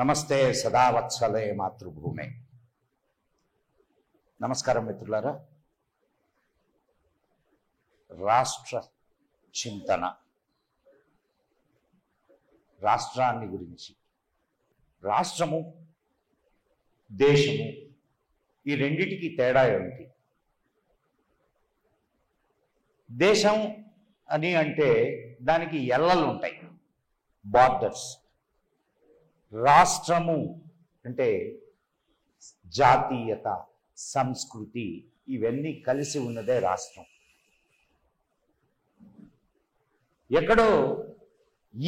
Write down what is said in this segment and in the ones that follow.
నమస్తే సదావత్సలే మాతృభూమే. నమస్కారం మిత్రులారా. రాష్ట్ర చింతన, రాష్ట్రాన్ని గురించి, రాష్ట్రము దేశము ఈ రెండిటికి తేడా ఏమిటి? దేశం అని అంటే దానికి ఎల్లలు ఉంటాయి, బార్డర్స్. రాష్ట్రము అంటే జాతీయత, సంస్కృతి ఇవన్నీ కలిసి ఉన్నదే రాష్ట్రం. ఎక్కడో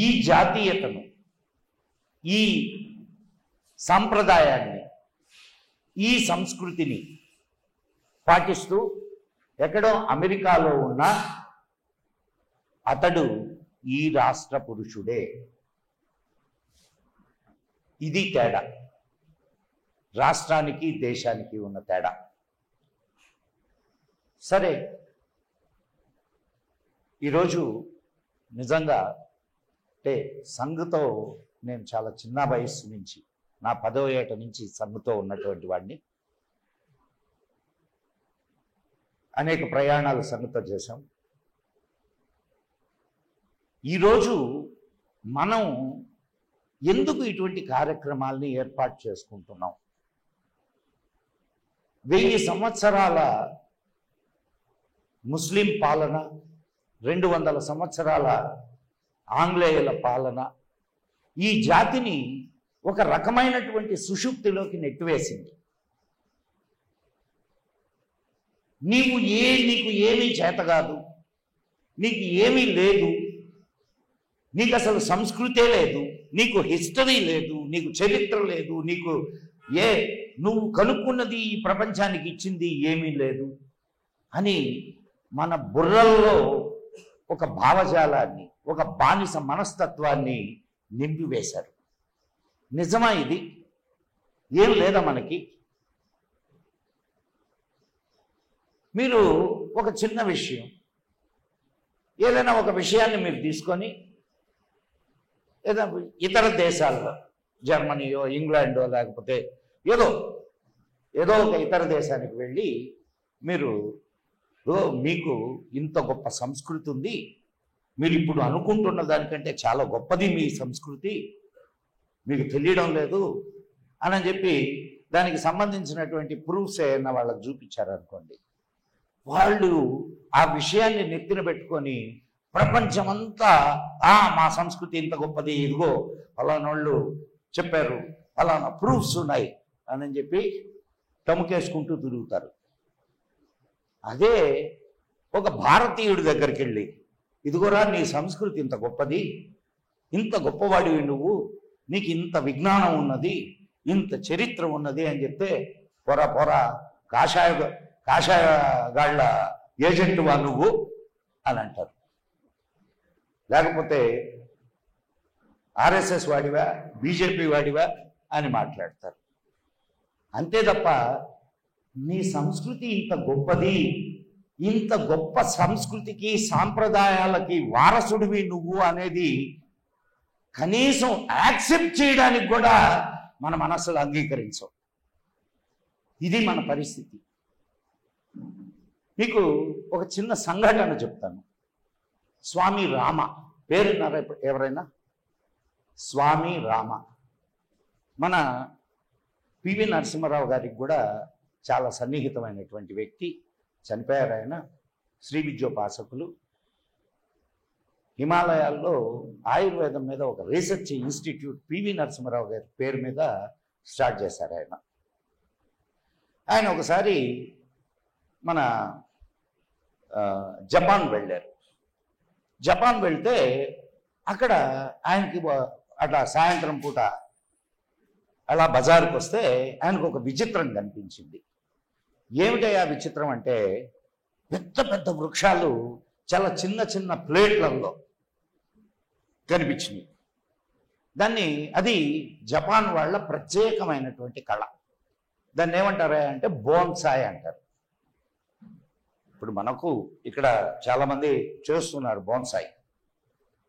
ఈ జాతీయతను, ఈ సాంప్రదాయాన్ని, ఈ సంస్కృతిని పాటిస్తూ ఎక్కడో అమెరికాలో ఉన్న అతడు ఈ రాష్ట్ర పురుషుడే. ఇది తేడా, రాష్ట్రానికి దేశానికి ఉన్న తేడా. సరే, ఈరోజు నిజంగా అంటే సంఘతో నేను చాలా చిన్న వయస్సు నుంచి, నా 10వ ఏట నుంచి సంఘతో ఉన్నటువంటి వాడిని. అనేక ప్రయాణాలు సంఘతో చేశాం. ఈరోజు మనం ఎందుకు ఇటువంటి కార్యక్రమాల్ని ఏర్పాటు చేసుకుంటున్నాం? 1000 సంవత్సరాల ముస్లిం పాలన, 200 సంవత్సరాల ఆంగ్లేయుల పాలన ఈ జాతిని ఒక రకమైనటువంటి సుషుప్తిలోకి నెట్టివేసింది. నీకు ఏమీ చేత కాదు, నీకు ఏమీ లేదు, నీకు అసలు సంస్కృతే లేదు, నీకు హిస్టరీ లేదు, నీకు చరిత్ర లేదు, నువ్వు కనుక్కున్నది ఈ ప్రపంచానికి ఇచ్చింది ఏమీ లేదు అని మన బుర్రల్లో ఒక భావజాలాన్ని, ఒక బానిస మనస్తత్వాన్ని నింపివేశారు. నిజమా ఇది? ఏం లేదా మనకి? మీరు ఒక చిన్న విషయం, ఏదైనా ఒక విషయాన్ని మీరు తీసుకొని ఏదైనా ఇతర దేశాల్లో, జర్మనీయో ఇంగ్లాండో లేకపోతే ఏదో ఒక ఇతర దేశానికి వెళ్ళి మీరు మీకు ఇంత గొప్ప సంస్కృతి ఉంది, మీరు ఇప్పుడు అనుకుంటున్న దానికంటే చాలా గొప్పది మీ సంస్కృతి, మీకు తెలియడం లేదు అని చెప్పి దానికి సంబంధించినటువంటి ప్రూఫ్స్ ఏమైనా వాళ్ళకి చూపించారనుకోండి, వాళ్ళు ఆ విషయాన్ని నెత్తిన పెట్టుకొని ప్రపంచమంతా మా సంస్కృతి ఇంత గొప్పది, ఇదిగో ఫలానోళ్ళు చెప్పారు, ఫలానా ప్రూఫ్స్ ఉన్నాయి అని చెప్పి తముకేసుకుంటూ తిరుగుతారు. అదే ఒక భారతీయుడి దగ్గరికి వెళ్ళి, ఇదిగోరా నీ సంస్కృతి ఇంత గొప్పది, ఇంత గొప్పవాడివి నువ్వు, నీకు ఇంత విజ్ఞానం ఉన్నది, ఇంత చరిత్ర ఉన్నది అని చెప్తే, పొరా కాషాయగాళ్ల ఏజెంటువా నువ్వు అని అంటారు. లేకపోతే ఆర్ఎస్ఎస్ వాడివా, బీజేపీ వాడివా అని మాట్లాడతారు. అంతే తప్ప నీ సంస్కృతి ఇంత గొప్పది, ఇంత గొప్ప సంస్కృతికి సాంప్రదాయాలకి వారసుడివి నువ్వు అనేది కనీసం యాక్సెప్ట్ చేయడానికి కూడా మన మనసులో అంగీకరించవు. ఇది మన పరిస్థితి. మీకు ఒక చిన్న సంఘటన చెప్తాను. స్వామి రామ పేరున్నారా ఎవరైనా? స్వామి రామ మన పివి నరసింహారావు గారికి కూడా చాలా సన్నిహితమైనటువంటి వ్యక్తి. చనిపోయారు ఆయన. శ్రీ విద్యోపాసకులు. హిమాలయాల్లో ఆయుర్వేదం మీద ఒక రీసెర్చ్ ఇన్స్టిట్యూట్ పివి నరసింహారావు గారి పేరు మీద స్టార్ట్ చేశారు ఆయన. ఆయన ఒకసారి మన జపాన్ వెళ్ళారు. జపాన్ వెళ్తే అక్కడ ఆయనకి అట్లా సాయంత్రం పూట అలా బజారుకు వస్తే ఆయనకు ఒక విచిత్రం కనిపించింది. ఏమిటయ్యా విచిత్రం అంటే, పెద్ద పెద్ద వృక్షాలు చాలా చిన్న చిన్న ప్లేట్లలో కనిపించింది. అది జపాన్ వాళ్ళ ప్రత్యేకమైనటువంటి కళ. దాన్ని ఏమంటారా అంటే బోన్సాయ్ అంటారు. ఇప్పుడు మనకు ఇక్కడ చాలామంది చేస్తున్నారు బోన్సాయ్.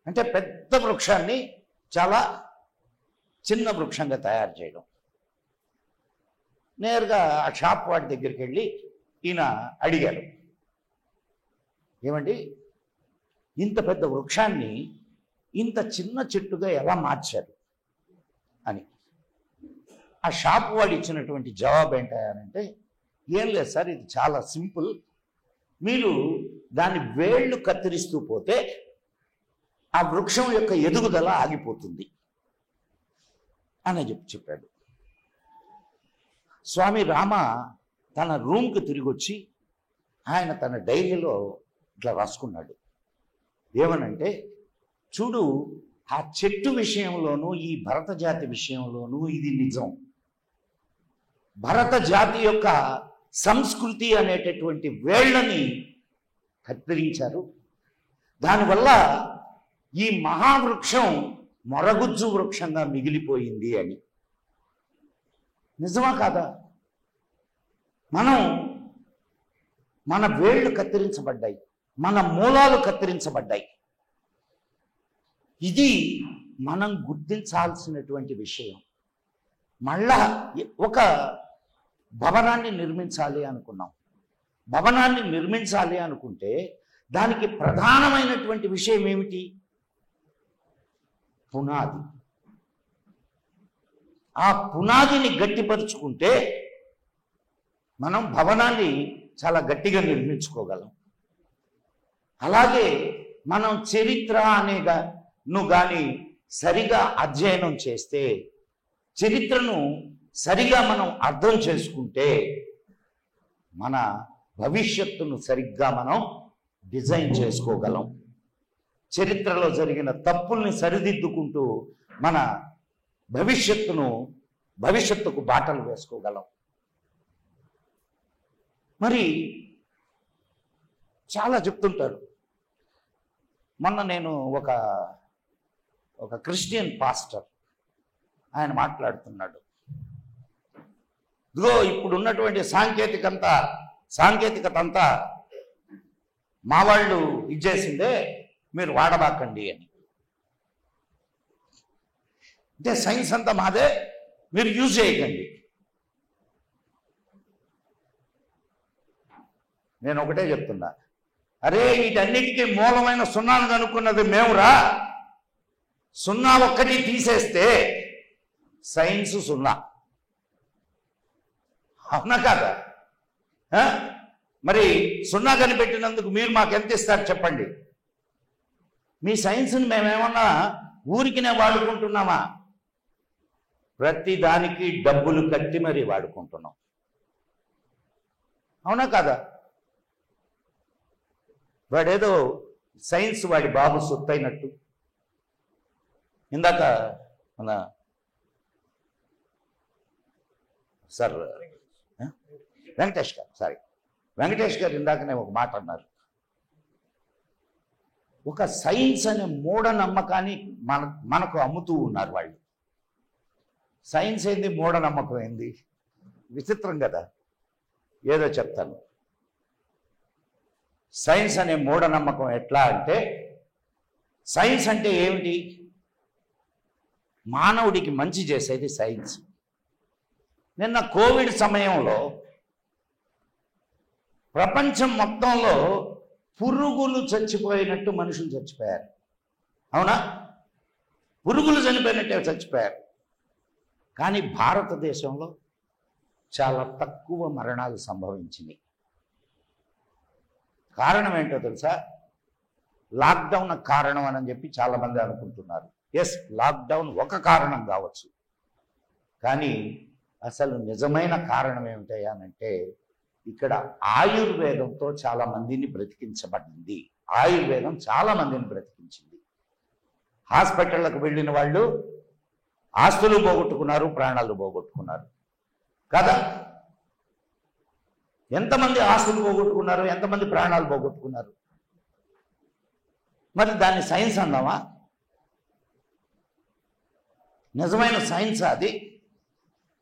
అంటే పెద్ద వృక్షాన్ని చాలా చిన్న వృక్షంగా తయారు చేయడం. నేరుగా ఆ షాప్ వాడి దగ్గరికి వెళ్ళి ఈయన అడిగారు, ఏమండి ఇంత పెద్ద వృక్షాన్ని ఇంత చిన్న చెట్టుగా ఎలా మార్చారు అని. ఆ షాప్ వాడు ఇచ్చినటువంటి జవాబు ఏంటంటే, ఏం లేదు సార్, ఇది చాలా సింపుల్, మీరు దాని వేళ్ళు కత్తిరిస్తూ పోతే ఆ వృక్షం యొక్క ఎదుగుదల ఆగిపోతుంది అని చెప్పాడు. స్వామి రామ తన రూమ్కి తిరిగి వచ్చి ఆయన తన డైరీలో ఇట్లా రాసుకున్నాడు. ఏమనంటే, చూడు, ఆ చెట్టు విషయంలోనూ ఈ భరత జాతి విషయంలోనూ ఇది నిజం. భరత జాతి యొక్క సంస్కృతి అనేటటువంటి వేళ్ళని కత్తిరించారు. దానివల్ల ఈ మహావృక్షం మొరగుజ్జు వృక్షంగా మిగిలిపోయింది అని. నిజమా కాదా? మన వేళ్ళు కత్తిరించబడ్డాయి, మన మూలాలు కత్తిరించబడ్డాయి. ఇది మనం గుర్తించాల్సినటువంటి విషయం. మళ్ళా ఒక భవనాన్ని నిర్మించాలి అనుకున్నాం. భవనాన్ని నిర్మించాలి అనుకుంటే దానికి ప్రధానమైనటువంటి విషయం ఏమిటి? పునాది. ఆ పునాదిని గట్టిపరుచుకుంటే మనం భవనాన్ని చాలా గట్టిగా నిర్మించుకోగలం. అలాగే మనం చరిత్ర అనేను కానీ సరిగా అధ్యయనం చేస్తే, చరిత్రను సరిగా మనం అర్థం చేసుకుంటే మన భవిష్యత్తును సరిగ్గా మనం డిజైన్ చేసుకోగలం. చరిత్రలో జరిగిన తప్పుల్ని సరిదిద్దుకుంటూ మన భవిష్యత్తుకు బాటలు వేసుకోగలం. మరి చాలా చెప్తుంటారు. మొన్న నేను ఒక క్రిస్టియన్ పాస్టర్ ఆయన మాట్లాడుతున్నాడు. ఇదిగో ఇప్పుడు ఉన్నటువంటి సాంకేతికత అంతా మా వాళ్ళు ఇచ్చేసిందే, మీరు వాడబాకండి అని. అంటే సైన్స్ అంతా మాదే, మీరు యూజ్ చేయకండి. నేను ఒకటే చెప్తున్నా, అరే వీటన్నిటికీ మూలమైన సున్నాను కనుక్కున్నది మేమురా. సున్నా ఒక్కటి తీసేస్తే సైన్స్ సున్నా. అవునా కాదా? మరి సున్నా కనిపెట్టినందుకు మీరు మాకు ఎంత ఇస్తారు చెప్పండి? మీ సైన్స్ని మేమేమన్నా ఊరికినే వాడుకుంటున్నామా? ప్రతి దానికి డబ్బులు కట్టి మరీ వాడుకుంటున్నాం. అవునా కాదా? వాడేదో సైన్స్ వాడి బాబు సొత్తైనట్టు. ఇందాక మన సార్ వెంకటేష్ గారు ఇందాకనే ఒక మాట అన్నారు. ఒక సైన్స్ అనే మూఢనమ్మకాన్ని మనకు అమ్ముతూ ఉన్నారు వాళ్ళు. సైన్స్ ఏంది, మూఢనమ్మకం ఏంది? విచిత్రం కదా. ఏదో చెప్తాను. సైన్స్ అనే మూఢనమ్మకం ఎట్లా అంటే, సైన్స్ అంటే ఏమిటి? మానవుడికి మంచి చేసేది సైన్స్. నిన్న కోవిడ్ సమయంలో ప్రపంచం మొత్తంలో పురుగులు చచ్చిపోయినట్టు మనుషులు చచ్చిపోయారు. అవునా? పురుగులు చనిపోయినట్టే చచ్చిపోయారు. కానీ భారతదేశంలో చాలా తక్కువ మరణాలు సంభవించినాయి. కారణం ఏంటో తెలుసా? లాక్డౌన్ కారణం అని చెప్పి చాలామంది అనుకుంటున్నారు. ఎస్, లాక్డౌన్ ఒక కారణం కావచ్చు. కానీ అసలు నిజమైన కారణం ఏమిటంటే, ఇక్కడ ఆయుర్వేదంతో చాలా మందిని బ్రతికించబడింది. ఆయుర్వేదం చాలా మందిని బ్రతికించింది. హాస్పిటళ్లకు వెళ్ళిన వాళ్ళు ఆస్తులు పోగొట్టుకున్నారు, ప్రాణాలు పోగొట్టుకున్నారు కదా. ఎంతమంది ఆస్తులు పోగొట్టుకున్నారు, ఎంతమంది ప్రాణాలు పోగొట్టుకున్నారు? మరి దాన్ని సైన్స్ అన్నావా? నిజమైన సైన్స్ అది?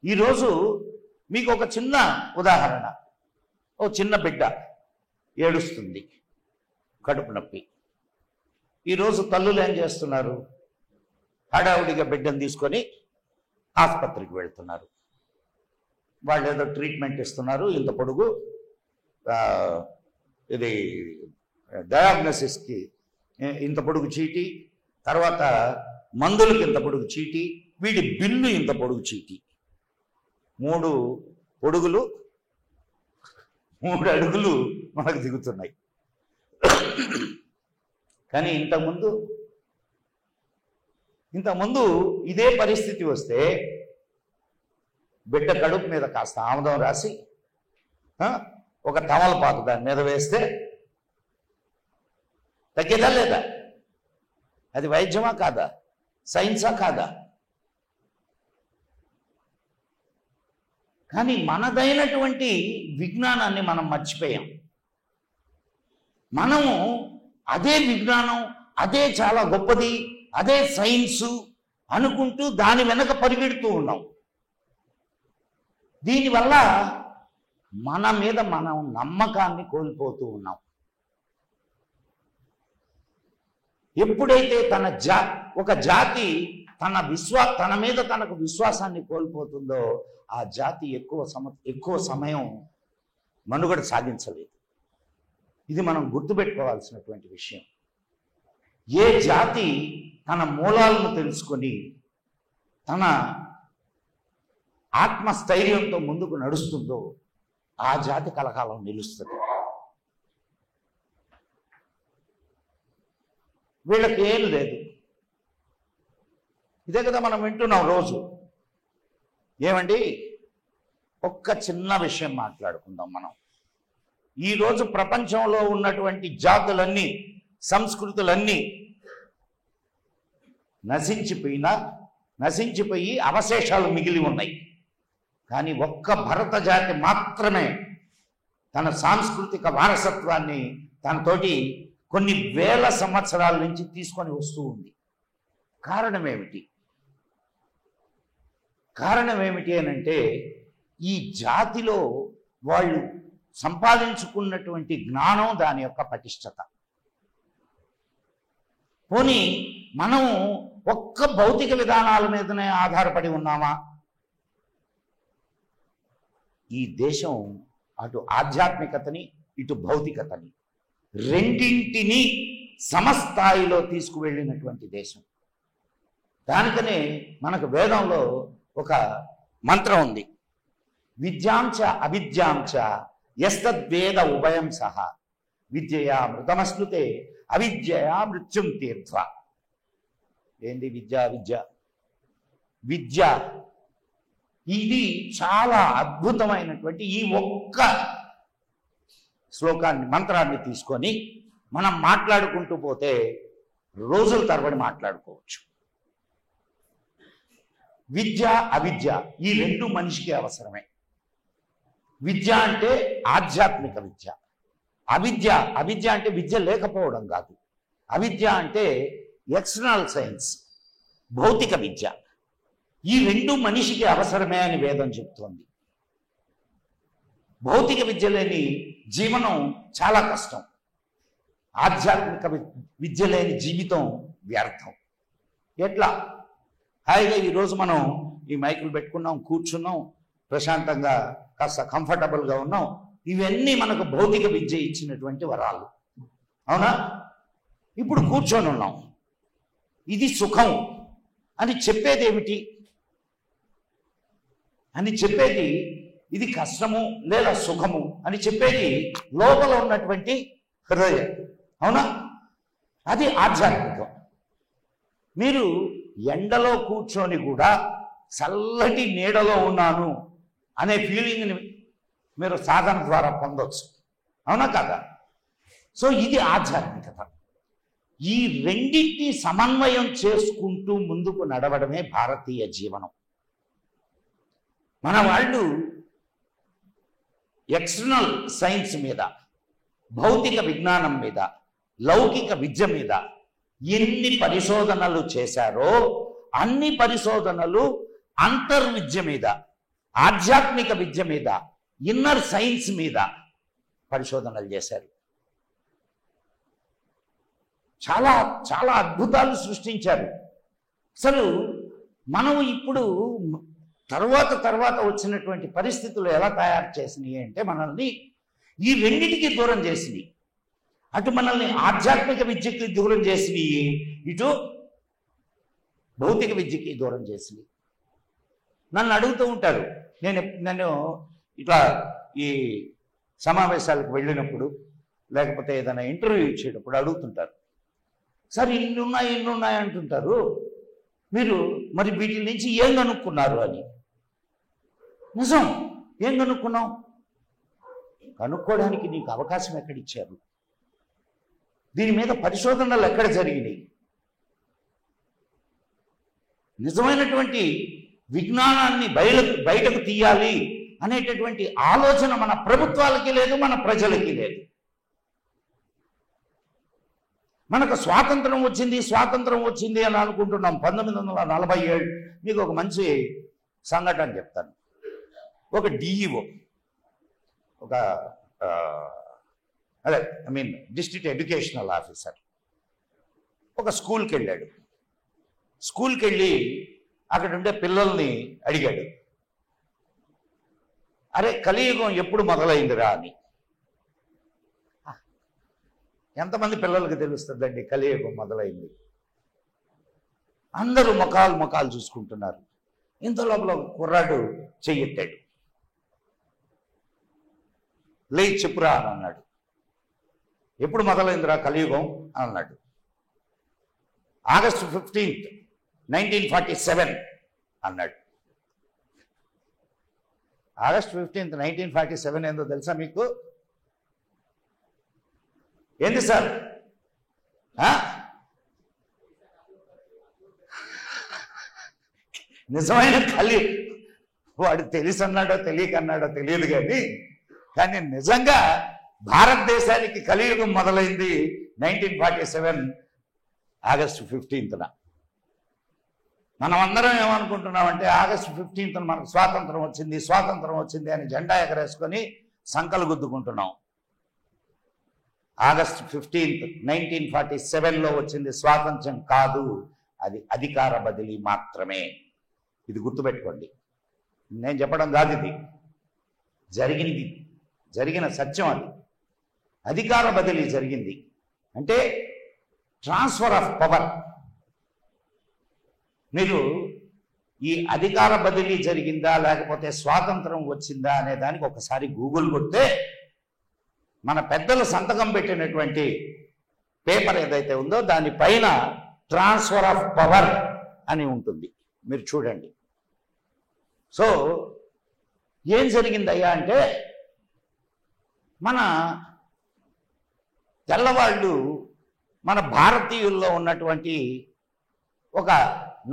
ఈరోజు మీకు ఒక చిన్న ఉదాహరణ. ఓ చిన్న బిడ్డ ఏడుస్తుంది, కడుపు నొప్పి. ఈరోజు తల్లులు ఏం చేస్తున్నారు? హడావుడిగా బిడ్డను తీసుకొని ఆసుపత్రికి వెళ్తున్నారు. వాళ్ళు ఏదో ట్రీట్మెంట్ ఇస్తున్నారు, ఇంత పొడుగు ఇది డయాగ్నోసిస్కి ఇంత పొడుగు చీటీ, తర్వాత మందులకి ఇంత పొడుగు చీటీ, వీడి బిల్లు ఇంత పొడుగు చీటీ. 3 పొడుగులు 3 అడుగులు మనకు దిగుతున్నాయి. కానీ ఇంతకుముందు ఇదే పరిస్థితి వస్తే బిడ్డ కడుపు మీద కాస్త ఆముదం రాసి ఒక తమలపాకు దాని మీద వేస్తే తగ్గేదా లేదా? అది వైద్యమా కాదా? సైన్సా కాదా? కానీ మనదైనటువంటి విజ్ఞానాన్ని మనం మర్చిపోయాం. మనము అదే విజ్ఞానం, అదే చాలా గొప్పది, అదే సైన్సు అనుకుంటూ దాని వెనక పరిగెడుతూ ఉన్నాం. దీనివల్ల మన మీద మనం నమ్మకాన్ని కోల్పోతూ ఉన్నాం. ఎప్పుడైతే ఒక జాతి తన మీద తనకు విశ్వాసాన్ని కోల్పోతుందో ఆ జాతి ఎక్కువ సమయం మనుగడ సాగించలేదు. ఇది మనం గుర్తుపెట్టుకోవాల్సినటువంటి విషయం. ఏ జాతి తన మూలాలను తెలుసుకొని తన ఆత్మస్థైర్యంతో ముందుకు నడుస్తుందో ఆ జాతి కలకాలం నిలుస్తుంది. వీళ్ళకి ఏం లేదు. ఇదే కదా మనం వింటున్నాం రోజు. ఏమండి, ఒక్క చిన్న విషయం మాట్లాడుకుందాం మనం. ఈరోజు ప్రపంచంలో ఉన్నటువంటి జాతులన్నీ, సంస్కృతులన్నీ నశించిపోయి అవశేషాలు మిగిలి ఉన్నాయి. కానీ ఒక్క భరత జాతి మాత్రమే తన సాంస్కృతిక వారసత్వాన్ని తనతోటి కొన్ని వేల సంవత్సరాల నుంచి తీసుకొని వస్తూ ఉంది. కారణం ఏమిటి అనంటే ఈ జాతిలో వాళ్ళు సంపాదించుకున్నటువంటి జ్ఞానం, దాని యొక్క పటిష్టత. పోనీ మనం ఒక్క భౌతిక విధానాల మీదనే ఆధారపడి ఉన్నామా? ఈ దేశం అటు ఆధ్యాత్మికతని ఇటు భౌతికతని రెండింటినీ సమస్థాయిలో తీసుకువెళ్ళినటువంటి దేశం. దానికనే మనకు వేదంలో ఒక మంత్రం ఉంది. విద్యాంచ అవిద్యాంచ యస్తద్వేద ఉభయం సహ విద్యయా మృతమశ్నుతే అవిద్యయా మృత్యుం తీర్థ. ఏంది విద్య? ఇది చాలా అద్భుతమైనటువంటి ఈ ఒక్క శ్లోకాన్ని, మంత్రాన్ని తీసుకొని మనం మాట్లాడుకుంటూ పోతే రోజుల తరబడి మాట్లాడుకోవచ్చు. విద్య అవిద్య ఈ రెండు మనిషికి అవసరమే. విద్య అంటే ఆధ్యాత్మిక విద్య, అవిద్య అంటే విద్య లేకపోవడం కాదు. అవిద్య అంటే ఎక్స్టర్నల్ సైన్స్, భౌతిక విద్య. ఈ రెండు మనిషికి అవసరమే అని వేదం చెప్తోంది. భౌతిక విద్య లేని జీవనం చాలా కష్టం. ఆధ్యాత్మిక విద్య లేని జీవితం వ్యర్థం. ఎట్లా? హాయిగా ఈరోజు మనం ఈ మైకులు పెట్టుకున్నాం, కూర్చున్నాం, ప్రశాంతంగా కాస్త కంఫర్టబుల్గా ఉన్నాం. ఇవన్నీ మనకు భౌతిక విద్య ఇచ్చినటువంటి వరాలు, అవునా? ఇప్పుడు కూర్చొని ఉన్నాం, ఇది సుఖం అని చెప్పేది ఏమిటి? అని చెప్పేది ఇది కష్టము లేదా సుఖము అని చెప్పేది లోపల ఉన్నటువంటి హృదయం, అవునా? అది ఆధ్యాత్మికం. మీరు ఎండలో కూర్చొని కూడా చల్లటి నీడలో ఉన్నాను అనే ఫీలింగ్ని మీరు సాధన ద్వారా పొందవచ్చు, అవునా కాదా? సో ఇది ఆధ్యాత్మికత. ఈ రెండింటిని సమన్వయం చేసుకుంటూ ముందుకు నడవడమే భారతీయ జీవనం. మన వాళ్ళు ఎక్స్టర్నల్ సైన్స్ మీద, భౌతిక విజ్ఞానం మీద, లౌకిక విద్య మీద ఎన్ని పరిశోధనలు చేశారో అన్ని పరిశోధనలు అంతర్విద్య మీద, ఆధ్యాత్మిక విద్య మీద, ఇన్నర్ సైన్స్ మీద పరిశోధనలు చేశారు. చాలా చాలా అద్భుతాలు సృష్టించారు. అసలు మనం ఇప్పుడు తర్వాత వచ్చినటువంటి పరిస్థితులు ఎలా తయారు చేసినాయి అంటే మనల్ని ఈ రెండింటికి దూరం చేసినాయి. అటు మనల్ని ఆధ్యాత్మిక విద్యకి దూరం చేసినాయి, ఇటు భౌతిక విద్యకి దూరం చేసినాయి. నన్ను అడుగుతూ ఉంటారు, నన్ను ఇట్లా ఈ సమావేశాలకు వెళ్ళినప్పుడు లేకపోతే ఏదైనా ఇంటర్వ్యూ ఇచ్చేటప్పుడు అడుగుతుంటారు, సార్ ఇన్ని ఉన్నాయి అంటుంటారు, మీరు మరి వీటి నుంచి ఏం కనుక్కున్నారు అని. నిజం, ఏం కనుక్కున్నాం? కనుక్కోవడానికి నీకు అవకాశం ఎక్కడిచ్చారు? దీని మీద పరిశోధనలు ఎక్కడ జరిగినాయి? నిజమైనటువంటి విజ్ఞానాన్ని బయటకు తీయాలి అనేటటువంటి ఆలోచన మన ప్రభుత్వాలకి లేదు, మన ప్రజలకి లేదు. మనకు స్వాతంత్రం వచ్చింది అని అనుకుంటున్నాం. 1947 మీకు ఒక మంచి సంఘటన చెప్తాను. ఒక డిఈఓ, డిస్ట్రిక్ట్ ఎడ్యుకేషనల్ ఆఫీసర్ ఒక స్కూల్కి వెళ్ళాడు. స్కూల్కి వెళ్ళి అక్కడ ఉండే పిల్లల్ని అడిగాడు, అరే కలియుగం ఎప్పుడు మొదలైందిరా అని. ఎంతమంది పిల్లలకి తెలుస్తుందండి కలియుగం మొదలైంది? అందరూ ముఖాలు చూసుకుంటున్నారు. ఇంత లోపల కుర్రాడు చెయ్యెత్తాడు, లే చెప్పురా అని అన్నాడు. ఎప్పుడు మొదలైందిరా కలియుగం అన్నాడు. ఆగస్టు 15, 1947 అన్నాడు. ఆగస్టు 15, 1947 ఏందో తెలుసా మీకు? ఏంది సార్? నిజమైన వాడు తెలుసన్నాడో తెలియకన్నాడో తెలియదు, కానీ నిజంగా భారతదేశానికి కలియుగం మొదలైంది 1947 ఆగస్టు 15న. మనం అందరం ఏమనుకుంటున్నామంటే ఆగస్టు 15న మనకు స్వాతంత్రం వచ్చింది అని జెండా ఎగరేసుకొని సంకలు గుద్దుకుంటున్నాం. ఆగస్టు 15, 1947లో వచ్చింది స్వాతంత్ర్యం కాదు, అది అధికార బదిలీ మాత్రమే. ఇది గుర్తుపెట్టుకోండి. నేను చెప్పడం కాదు, ఇది జరిగిన సత్యం. అది అధికార బదిలీ జరిగింది అంటే ట్రాన్స్ఫర్ ఆఫ్ పవర్. మీరు ఈ అధికార బదిలీ జరిగిందా లేకపోతే స్వాతంత్రం వచ్చిందా అనే దానికి ఒకసారి గూగుల్ కొడితే మన పెద్దలు సంతకం పెట్టినటువంటి పేపర్ ఏదైతే ఉందో దానిపైన ట్రాన్స్ఫర్ ఆఫ్ పవర్ అని ఉంటుంది, మీరు చూడండి. సో ఏం జరిగిందయ్యా అంటే మన తెల్లవాళ్ళు మన భారతీయుల్లో ఉన్నటువంటి ఒక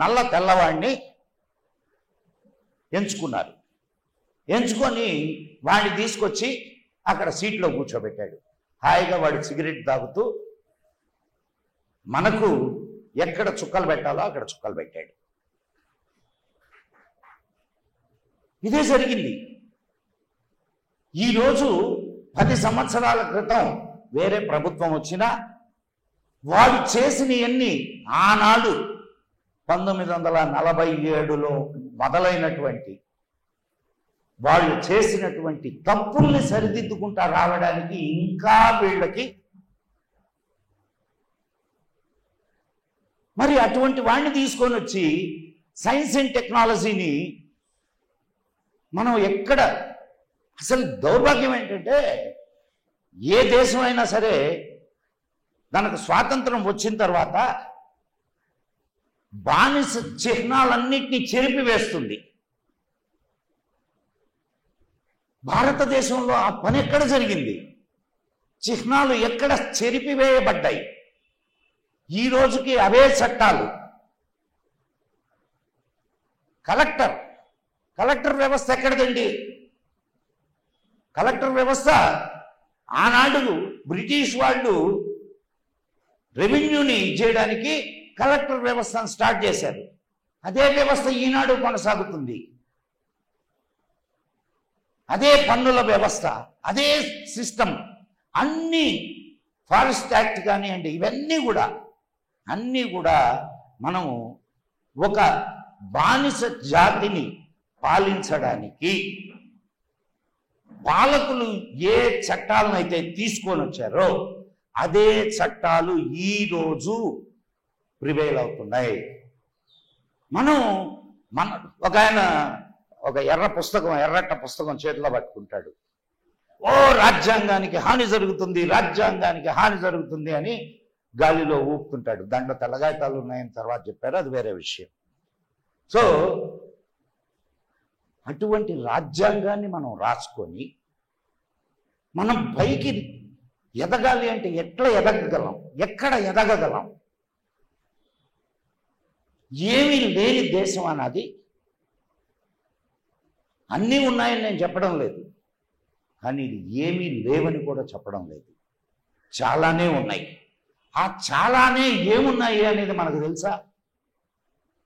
నల్ల తెల్లవాడిని ఎంచుకున్నారు. ఎంచుకొని వాడిని తీసుకొచ్చి అక్కడ సీట్లో కూర్చోబెట్టాడు. హాయిగా వాడు సిగరెట్ తాగుతూ మనకు ఎక్కడ చుక్కలు పెట్టాలో అక్కడ చుక్కలు పెట్టాడు. ఇదే జరిగింది. ఈరోజు 10 సంవత్సరాల క్రితం వేరే ప్రభుత్వం వచ్చినా వాడు చేసినవన్నీ ఆనాడు 1947లో మొదలైనటువంటి వాళ్ళు చేసినటువంటి తప్పుల్ని సరిదిద్దుకుంటా రావడానికి ఇంకా వీళ్ళకి మరి అటువంటి వాడిని తీసుకొని వచ్చి సైన్స్ అండ్ టెక్నాలజీని మనం ఎక్కడ అసలు దౌర్భాగ్యం ఏంటంటే ఏ దేశం అయినా సరే దానికి స్వాతంత్రం వచ్చిన తర్వాత బానిస చిహ్నాలన్నింటినీ చెరిపివేస్తుంది. భారతదేశంలో ఆ పని ఎక్కడ జరిగింది? చిహ్నాలు ఎక్కడ చెరిపివేయబడ్డాయి? ఈ రోజుకి అవే చట్టాలు. కలెక్టర్ వ్యవస్థ ఎక్కడదండి? కలెక్టర్ వ్యవస్థ ఆనాడు బ్రిటిష్ వాళ్ళు రెవెన్యూని చేయడానికి కలెక్టర్ వ్యవస్థను స్టార్ట్ చేశారు. అదే వ్యవస్థ ఈనాడు కొనసాగుతుంది. అదే పన్నుల వ్యవస్థ, అదే సిస్టమ్. అన్నీ ఫారెస్ట్ యాక్ట్ కానివ్వండి, ఇవన్నీ కూడా మనము ఒక బానిస జాతిని పాలించడానికి పాలకులు ఏ చట్టాలను అయితే తీసుకొని వచ్చారో అదే చట్టాలు ఈరోజు ప్రివైల్ అవుతున్నాయి. మన ఒక ఆయన ఒక ఎర్రట్ట పుస్తకం చేతిలో పట్టుకుంటాడు. ఓ రాజ్యాంగానికి హాని జరుగుతుంది అని గాలిలో ఊపుతుంటాడు. దాంట్లో తెల్లగాయతాలు ఉన్నాయని తర్వాత చెప్పారు, అది వేరే విషయం. సో అటువంటి రాజ్యాంగాన్ని మనం రాసుకొని మనం పైకి ఎదగాలి అంటే ఎట్లా ఎదగగలం, ఎక్కడ ఎదగగలం? ఏమీ లేని దేశం అన్నది. అన్నీ ఉన్నాయని నేను చెప్పడం లేదు, కానీ ఏమీ లేవని కూడా చెప్పడం లేదు. చాలానే ఉన్నాయి. ఆ చాలానే ఏమున్నాయి అనేది మనకు తెలుసా?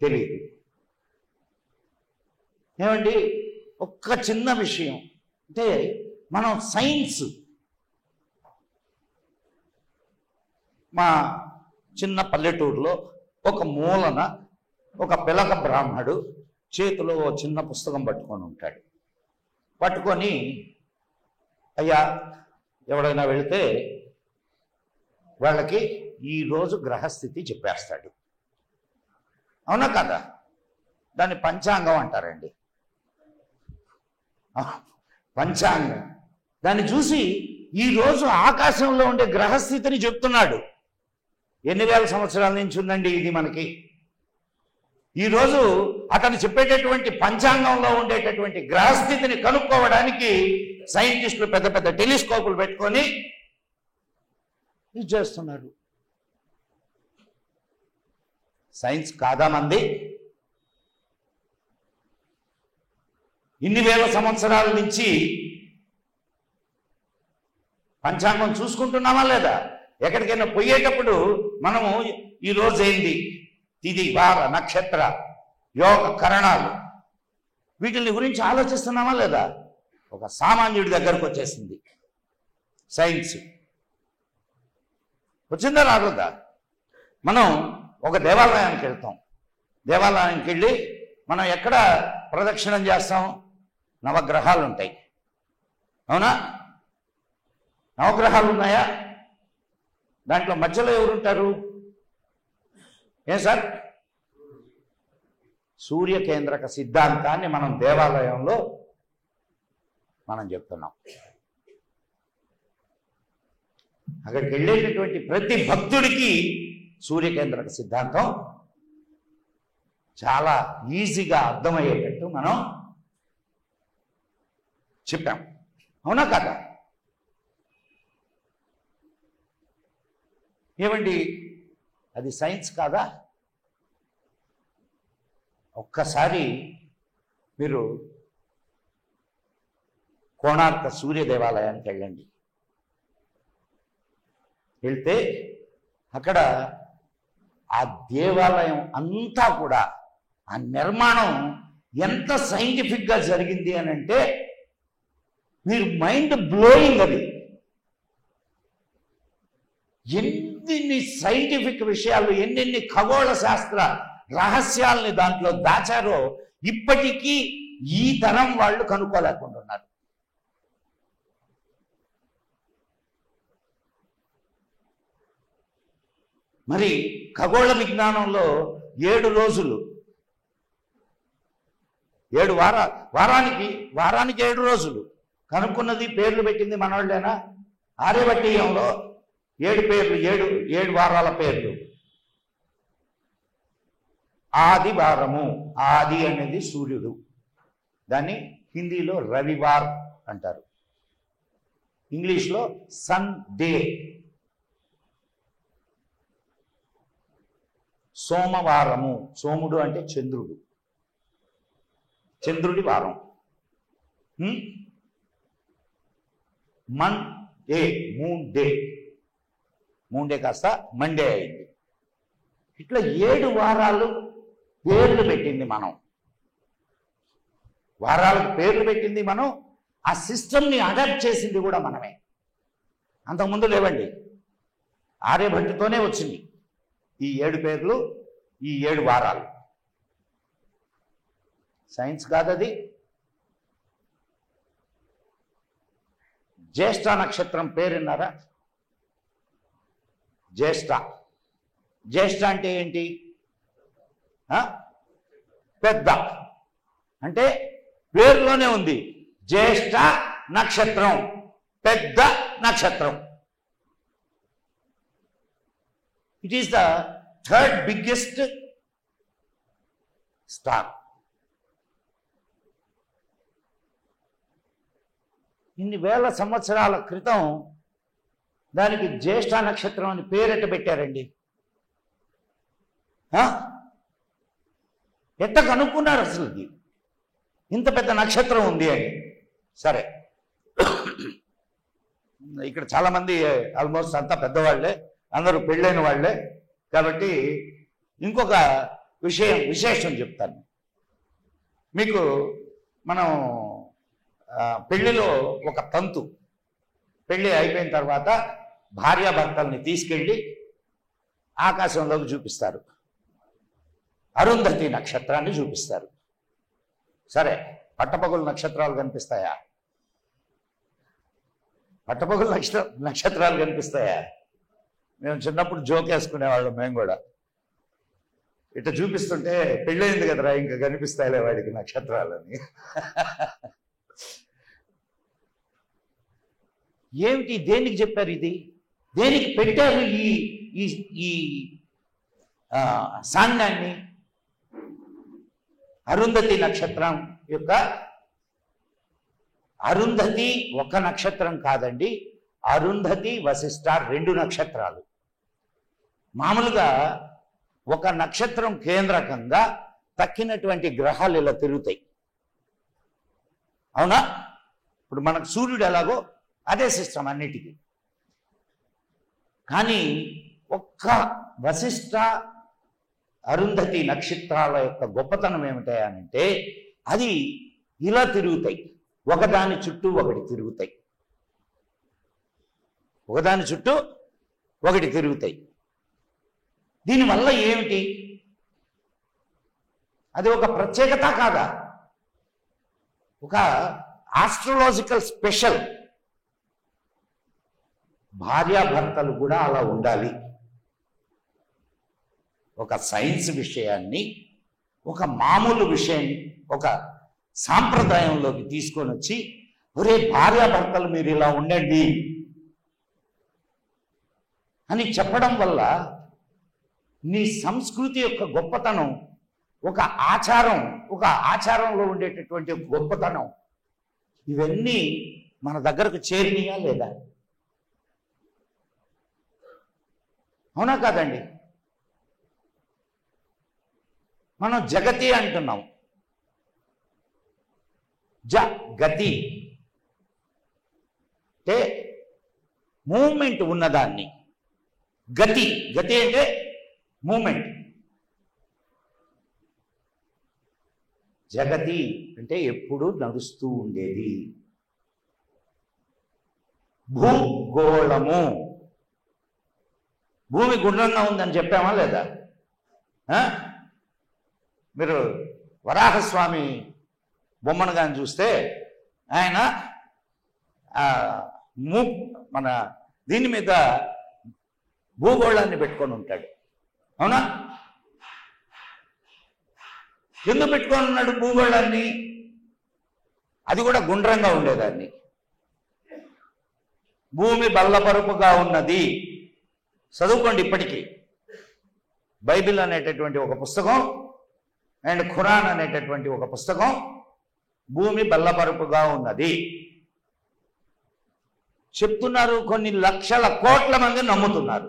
తెలియదు. ఏమండి, ఒక్క చిన్న విషయం అంటే మనం సైన్స్, మా చిన్న పల్లెటూరులో ఒక మూలన ఒక పిలక బ్రాహ్మడు చేతిలో ఓ చిన్న పుస్తకం పట్టుకొని ఉంటాడు. పట్టుకొని అయ్యా ఎవడైనా వెళితే వాళ్ళకి ఈరోజు గ్రహస్థితి చెప్పేస్తాడు. అవునా కదా? దాన్ని పంచాంగం అంటారండి. పంచాంగం. దాన్ని చూసి ఈరోజు ఆకాశంలో ఉండే గ్రహస్థితిని చెప్తున్నాడు. ఎన్ని వేల సంవత్సరాల నుంచి ఉందండి ఇది మనకి. ఈరోజు అతను చెప్పేటటువంటి పంచాంగంలో ఉండేటటువంటి గ్రహస్థితిని కనుక్కోవడానికి సైంటిస్టులు పెద్ద పెద్ద టెలిస్కోపులు పెట్టుకొని ఇది చేస్తున్నారు. సైన్స్ కాదా మంది? ఇన్ని వేల సంవత్సరాల నుంచి పంచాంగం చూసుకుంటున్నామా లేదా? ఎక్కడికైనా పోయేటప్పుడు మనము ఈరోజు ఏంది, తిథి, వార, నక్షత్ర, యోగ కరణాలు, వీటిని గురించి ఆలోచిస్తున్నామా లేదా? ఒక సామాన్యుడి దగ్గరకు వచ్చేసింది సైన్స్. వచ్చిందా రాలేదా? మనం ఒక దేవాలయానికి వెళ్తాం. దేవాలయానికి వెళ్ళి మనం ఎక్కడ ప్రదక్షిణం చేస్తాం? నవగ్రహాలు ఉంటాయి. అవునా? నవగ్రహాలు ఉన్నాయా? దాంట్లో మధ్యలో ఎవరుంటారు? ఏం సార్? సూర్యకేంద్రక సిద్ధాంతాన్ని మనం దేవాలయంలో మనం చెప్తున్నాం. అక్కడికి వెళ్ళేటటువంటి ప్రతి భక్తుడికి సూర్యకేంద్రక సిద్ధాంతం చాలా ఈజీగా అర్థమయ్యేటట్టు మనం చెప్పాం. అవునా కదా? ఏమండి, అది సైన్స్ కాదా? ఒక్కసారి మీరు కోణార్క సూర్య దేవాలయానికి వెళ్ళండి. వెళ్తే అక్కడ ఆ దేవాలయం అంతా కూడా ఆ నిర్మాణం ఎంత సైంటిఫిక్గా జరిగింది అని అంటే మీరు మైండ్ బ్లోయింగ్. అది ఎన్ని సైంటిఫిక్ విషయాలు, ఎన్నెన్ని ఖగోళ శాస్త్ర రహస్యాల్ని దాంట్లో దాచారో ఇప్పటికీ ఈ తరం వాళ్ళు కనుక్కోలేకుండా ఉన్నారు. మరి ఖగోళ విజ్ఞానంలో 7 రోజులు, 7 వారానికి 7 రోజులు కనుక్కున్నది, పేర్లు పెట్టింది మనోళ్ళేనా? ఆర్యభట్టీయంలో 7 పేర్లు, 7 వారాల పేర్లు. ఆది వారము, ఆది అనేది సూర్యుడు, దాన్ని హిందీలో రవివార్ అంటారు, ఇంగ్లీష్లో సన్ డే. సోమవారము, సోముడు అంటే చంద్రుడు, చంద్రుడి వారం. Mann day, moon day, moon day కాస్త మండే అయింది. ఇట్లా 7 వారాలు పేర్లు పెట్టింది మనం. వారాలకు పేర్లు పెట్టింది మనం. ఆ సిస్టమ్ని అడాప్ట్ చేసింది కూడా మనమే. అంతకుముందు లేవండి, ఆర్యభట్టుతోనే వచ్చింది ఈ 7 పేర్లు, ఈ 7 వారాలు. సైన్స్ కాదది. జ్యేష్ఠ నక్షత్రం పేరున్నారా? జ్యేష్ఠ. జ్యేష్ఠ అంటే ఏంటి? పెద్ద. అంటే పేరులోనే ఉంది, జ్యేష్ఠ నక్షత్రం, పెద్ద నక్షత్రం. It is the third biggest star. ఇన్ని వేల సంవత్సరాల క్రితం దానికి జ్యేష్ఠ నక్షత్రం అని పేరెట్ట పెట్టారండి. ఎట్ట కనుక్కున్నారు అసలు ఇంత పెద్ద నక్షత్రం ఉంది అని? సరే, ఇక్కడ చాలామంది ఆల్మోస్ట్ అంతా పెద్దవాళ్లే, అందరూ పెళ్ళైన వాళ్ళే. కాబట్టి ఇంకొక విశేషం చెప్తాను మీకు. మనం పెళ్లిలో ఒక తంతు, పెళ్ళి అయిపోయిన తర్వాత భార్యాభర్తల్ని తీసుకెళ్ళి ఆకాశంలోకి చూపిస్తారు, అరుంధతి నక్షత్రాన్ని చూపిస్తారు. సరే, పట్టపగులు నక్షత్రాలు కనిపిస్తాయా? పట్టపగులు నక్షత్రాలు కనిపిస్తాయా? మేము చిన్నప్పుడు జోక్ వేసుకునేవాళ్ళం. మేము కూడా ఇట్లా చూపిస్తుంటే పెళ్ళయింది కదరా ఇంకా కనిపిస్తాయిలే వాడికి నక్షత్రాలని. ఏమిటి, దేనికి చెప్పారు ఇది? దేనికి పెట్టారు ఈ సాంగ్యాన్ని? అరుంధతి నక్షత్రం యొక్క, అరుంధతి ఒక నక్షత్రం కాదండి, అరుంధతి వశిష్ఠ 2 నక్షత్రాలు. మామూలుగా ఒక నక్షత్రం కేంద్రకంగా తక్కినటువంటి గ్రహాలు ఇలా తిరుగుతాయి, అవునా? ఇప్పుడు మనకు సూర్యుడు ఎలాగో అదే సిస్టమ్ అన్నిటికీ. కానీ ఒక్క వశిష్ఠ అరుంధతి నక్షత్రాల యొక్క గొప్పతనం ఏమిటంటే అది ఇలా తిరుగుతాయి, ఒకదాని చుట్టూ ఒకటి తిరుగుతాయి, ఒకదాని చుట్టూ ఒకటి తిరుగుతాయి. దీనివల్ల ఏమిటి? అది ఒక ప్రత్యేకత కాదా? ఒక ఆస్ట్రాలజికల్ స్పెషల్. భార్యాభర్తలు కూడా అలా ఉండాలి. ఒక సైన్స్ విషయాన్ని ఒక మామూలు విషయాన్ని ఒక సాంప్రదాయంలోకి తీసుకొని వచ్చి, ఒరే భార్యాభర్తలు మీరు ఇలా ఉండండి అని చెప్పడం వల్ల నీ సంస్కృతి యొక్క గొప్పతనం, ఒక ఆచారంలో ఉండేటటువంటి గొప్పతనం, ఇవన్నీ మన దగ్గరకు చేరినాయా లేదా? అవునా కాదండి? మనం జగతి అంటున్నాం, గతి అంటే మూమెంట్ ఉన్నదాన్ని. గతి అంటే మూమెంట్. జగతి అంటే ఎప్పుడు నడుస్తూ ఉండేది. భూగోళము, భూమి గుండ్రంగా ఉందని చెప్పామా లేదా? మీరు వరాహస్వామి బొమ్మను కానీ చూస్తే ఆయన మన దీని మీద భూగోళాన్ని పెట్టుకొని ఉంటాడు, అవునా? ఎందుకు పెట్టుకొని ఉన్నాడు భూగోళాన్ని? అది కూడా గుండ్రంగా ఉండేదాన్ని. భూమి బల్లపరుపుగా ఉన్నది. చదువుకోండి ఇప్పటికీ. బైబిల్ అనేటటువంటి ఒక పుస్తకం అండ్ ఖురాన్ అనేటటువంటి ఒక పుస్తకం భూమి బల్లపరుపుగా ఉన్నది చెప్తున్నారు. కొన్ని లక్షల కోట్ల మంది నమ్ముతున్నారు.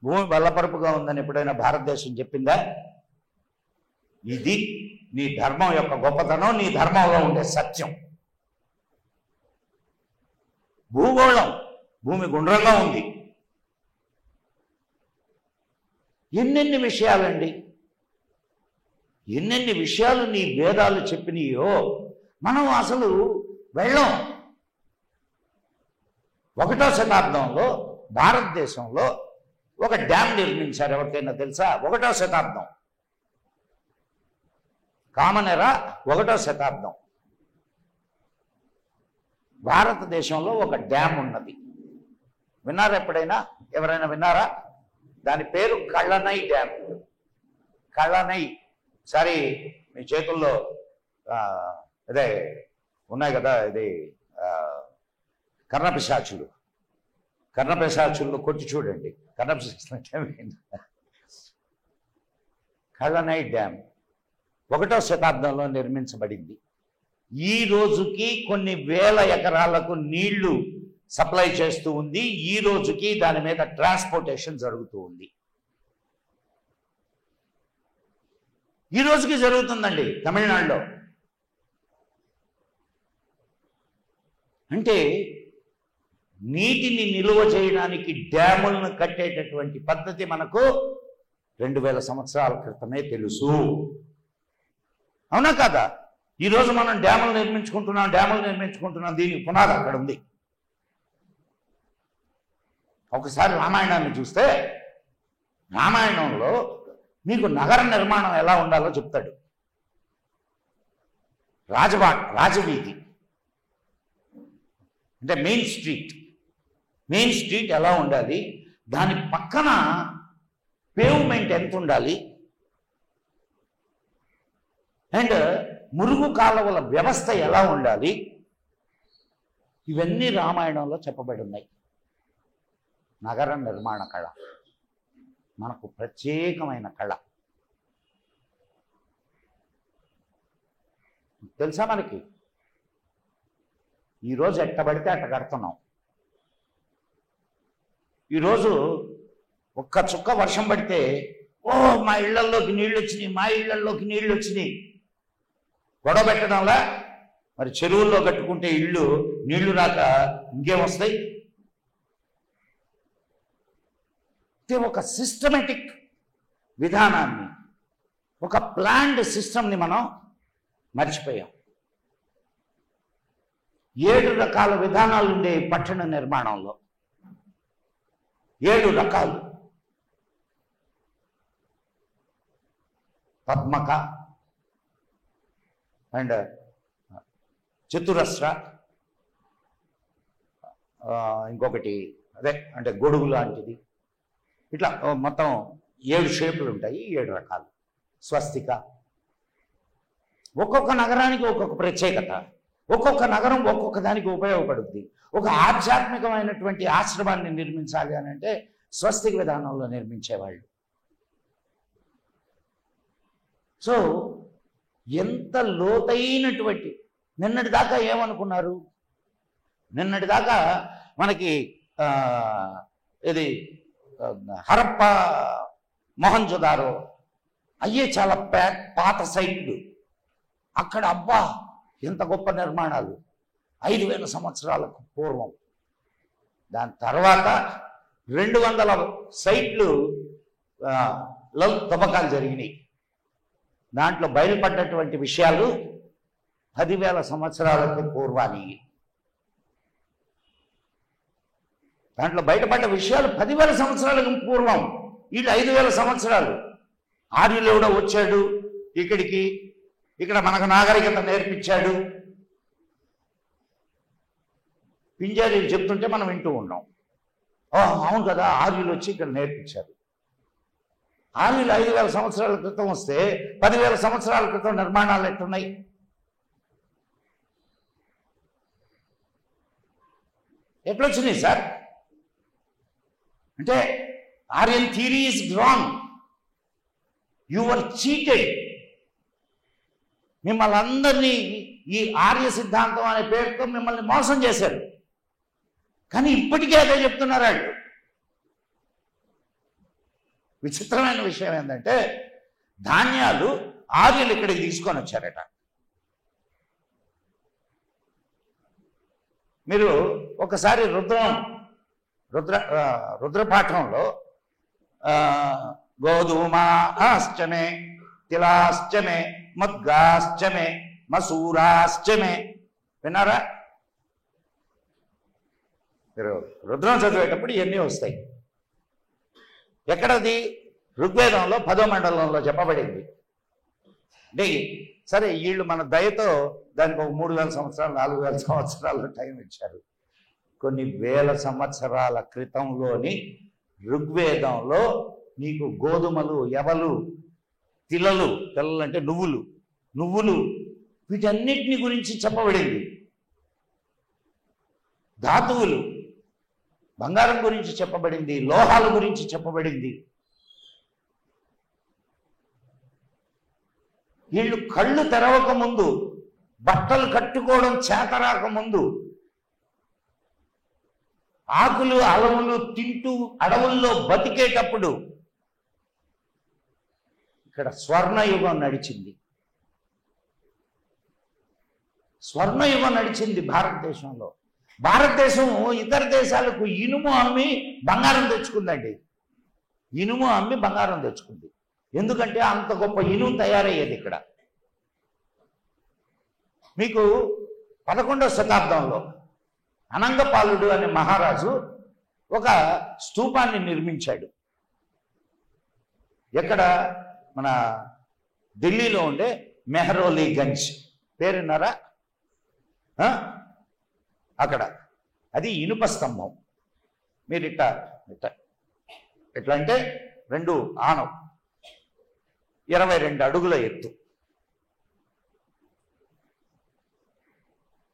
భూమి బల్లపరుపుగా ఉందని ఎప్పుడైనా భారతదేశం చెప్పిందా? ఇది నీ ధర్మం యొక్క గొప్పతనం, నీ ధర్మంలో ఉండే సత్యం. భూగోళం, భూమి గుండ్రంగా ఉంది. ఎన్నెన్ని విషయాలండి, ఎన్నెన్ని విషయాలు నీ వేదాలు చెప్పినాయో మనం అసలు వెళ్ళం. 1వ శతాబ్దంలో భారతదేశంలో ఒక డ్యామ్ నిర్మించారు. ఎవరికైనా తెలుసా? 1వ శతాబ్దం కామన్ ఎరా 1వ శతాబ్దం. భారతదేశంలో ఒక డ్యామ్ ఉన్నది. విన్నారా ఎప్పుడైనా? ఎవరైనా విన్నారా? దాని పేరు కళ్ళనై డ్యామ్. కళ్ళనై. సరే, మీ చేతుల్లో అదే ఉన్నాయి కదా, ఇది కర్ణపిశాచులు కొట్టి చూడండి. కర్ణపిశాచులు. కళ్ళనై డ్యామ్ 1వ శతాబ్దంలో నిర్మించబడింది. ఈ రోజుకి కొన్ని వేల ఎకరాలకు నీళ్లు సప్లై చేస్తూ ఉంది. ఈ రోజుకి దాని మీద ట్రాన్స్పోర్టేషన్ జరుగుతూ ఉంది. ఈ రోజుకి జరుగుతుందండి తమిళనాడులో. అంటే నీటిని నిలువ చేయడానికి డ్యాములను కట్టేటటువంటి పద్ధతి మనకు 2000 సంవత్సరాల క్రితమే తెలుసు. అవునా కాదా? ఈరోజు మనం డ్యాములు నిర్మించుకుంటున్నాం. దీనికి పునాది అక్కడ ఉంది. ఒకసారి రామాయణాన్ని చూస్తే, రామాయణంలో మీకు నగర నిర్మాణం ఎలా ఉండాలో చెప్తాడు. రాజవీధి అంటే మెయిన్ స్ట్రీట్ ఎలా ఉండాలి, దాని పక్కన పేవ్మెంట్ ఎంత ఉండాలి, అండ్ మురుగు కాలువల వ్యవస్థ ఎలా ఉండాలి, ఇవన్నీ రామాయణంలో చెప్పబడి ఉన్నాయి. నగర నిర్మాణ కళ మనకు ప్రత్యేకమైన కళ. తెలుసా మనకి? ఈరోజు ఎట్టబడితే అట్ట కడుతున్నాం. ఈరోజు ఒక్క చుక్క వర్షం పడితే మా ఇళ్లలోకి నీళ్ళు వచ్చినాయి గొడవ పెట్టడంలా. మరి చెరువుల్లో కట్టుకుంటే నీళ్లు రాక ఇంకేమొస్తాయి? ఒక సిస్టమేటిక్ విధానాన్ని, ఒక ప్లాన్డ్ సిస్టమ్ని మనం మర్చిపోయాం. 7 రకాల విధానాలు ఉండే పట్టణ నిర్మాణంలో. 7 రకాలు. పద్మక అండ్ చతురస్ర, ఇంకొకటి అదే అంటే గొడుగు లాంటిది. ఇట్లా మొత్తం 7 షేపులు ఉంటాయి. 7 రకాలు. స్వస్తిక. ఒక్కొక్క నగరానికి ఒక్కొక్క ప్రత్యేకత. ఒక్కొక్క నగరం ఒక్కొక్క దానికి ఉపయోగపడుద్ది. ఒక ఆధ్యాత్మికమైనటువంటి ఆశ్రమాన్ని నిర్మించాలి అని అంటే స్వస్తిక విధానంలో నిర్మించేవాళ్ళు. సో ఎంత లోతైనటువంటి, నిన్నటిదాకా ఏమనుకున్నారు? నిన్నటిదాకా మనకి ఇది హరప్ప, మొహంజోదారో అయ్యే చాలా పాత సైట్లు. అక్కడ అబ్బా ఎంత గొప్ప నిర్మాణాలు, 5000 సంవత్సరాలకు పూర్వం. దాని తర్వాత 200 సైట్లు తవ్వకాలు జరిగినాయి. దాంట్లో బయలుపడ్డటువంటి విషయాలు 10,000 సంవత్సరాలకు పూర్వాన్ని. దాంట్లో బయటపడ్డ విషయాలు 10,000 సంవత్సరాలకు పూర్వం. వీళ్ళు 5,000 సంవత్సరాలు. ఆర్యులు కూడా వచ్చాడు ఇక్కడికి, ఇక్కడ మనకు నాగరికత నేర్పించాడు. పింజారీలు చెప్తుంటే మనం వింటూ ఉన్నాం. అవును కదా, ఆర్యులు వచ్చి ఇక్కడ నేర్పించారు. ఆర్యులు 5,000 సంవత్సరాల క్రితం వస్తే 10,000 సంవత్సరాల క్రితం నిర్మాణాలు ఎట్టున్నాయి? ఎట్లొచ్చినాయి సార్? అంటే Aryan theory is wrong. You are cheated. మిమ్మల్ని అందరినీ ఈ ఆర్య సిద్ధాంతం అనే పేరుతో మిమ్మల్ని మోసం చేశారు. కానీ ఇప్పటికే అదే చెప్తున్నారు వాళ్ళు. విచిత్రమైన విషయం ఏంటంటే ధాన్యాలు ఆర్యులు ఇక్కడికి తీసుకొని వచ్చారట. మీరు ఒకసారి రుద్రపాఠంలో గోధుమాశ్చమే తిలాశ్చమే మద్గాశ్చమే మసూరాశ్చమే విన్నారా? మీరు రుద్రం చదివేటప్పుడు ఇవన్నీ వస్తాయి. ఎక్కడది? ఋగ్వేదంలో 10వ మండలంలో చెప్పబడింది. అంటే సరే వీళ్ళు మన దయతో దానికి ఒక 3000 సంవత్సరాలు 4000 సంవత్సరాలు టైం ఇచ్చారు. కొన్ని వేల సంవత్సరాల క్రితంలోని ఋగ్వేదంలో నీకు గోధుమలు, ఎవలు, తిలలు అంటే నువ్వులు వీటన్నిటిని గురించి చెప్పబడింది. ధాతువులు, బంగారం గురించి చెప్పబడింది, లోహాల గురించి చెప్పబడింది. వీళ్ళు కళ్ళు తెరవక ముందు, బట్టలు కట్టుకోవడం చేతరాక ముందు, ఆకులు అలములు తింటూ అడవుల్లో బతికేటప్పుడు ఇక్కడ స్వర్ణయుగం నడిచింది. స్వర్ణయుగం నడిచింది భారతదేశంలో. భారతదేశం ఇతర దేశాలకు ఇనుము అమ్మి బంగారం తెచ్చుకుందండి. ఇనుము అమ్మి బంగారం తెచ్చుకుంది. ఎందుకంటే అంత గొప్ప ఇనుము తయారయ్యేది ఇక్కడ. మీకు 11వ శతాబ్దంలో అనంగపాలుడు అనే మహారాజు ఒక స్తూపాన్ని నిర్మించాడు. ఎక్కడ? మన ఢిల్లీలో ఉండే మెహరోలీగంజ్ పేరున్నారా? అక్కడ. అది ఇనుప స్తంభం. మీరు ఎట్లా అంటే 2 ఆనం 22 అడుగుల ఎత్తు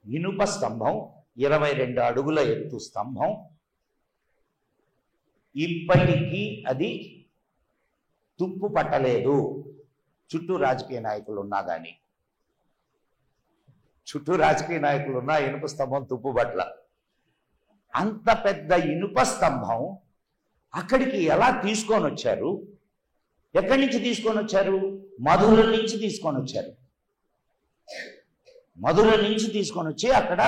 ఇనుప స్తంభం, 22 అడుగుల ఎత్తు స్తంభం. ఇప్పటికీ అది తుప్పు పట్టలేదు. చుట్టూ రాజకీయ నాయకులు ఉన్నా కానీ, ఇనుప స్తంభం తుప్పు పట్ల. అంత పెద్ద ఇనుప స్తంభం అక్కడికి ఎలా తీసుకొని వచ్చారు? ఎక్కడి నుంచి తీసుకొని వచ్చారు? మధుర నుంచి తీసుకొని వచ్చారు. మధుర నుంచి తీసుకొని వచ్చి అక్కడ